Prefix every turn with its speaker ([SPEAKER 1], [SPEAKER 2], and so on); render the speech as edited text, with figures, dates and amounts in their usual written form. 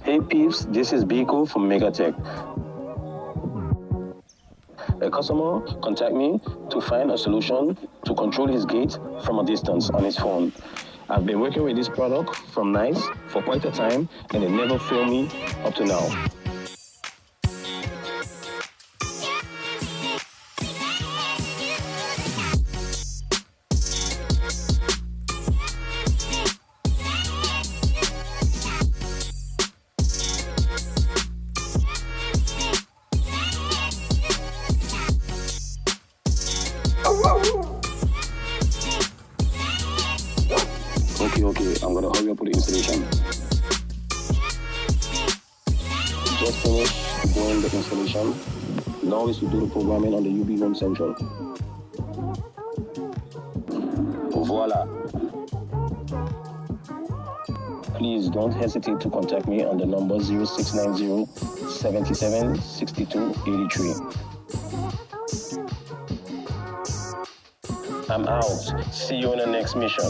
[SPEAKER 1] Hey peeps, this is Biko from Megatech. A customer contact me to find a solution to control his gait from a distance on his phone. I've been working with this product from Nice for quite a time and it never failed me up to now. Okay, I'm gonna hurry up with the installation. Just finished doing the installation. Now is to do the programming on the Yubii Home Center. Voila. Please don't hesitate to contact me on the number 0690 77 62 83. I'm out. See you on the next mission.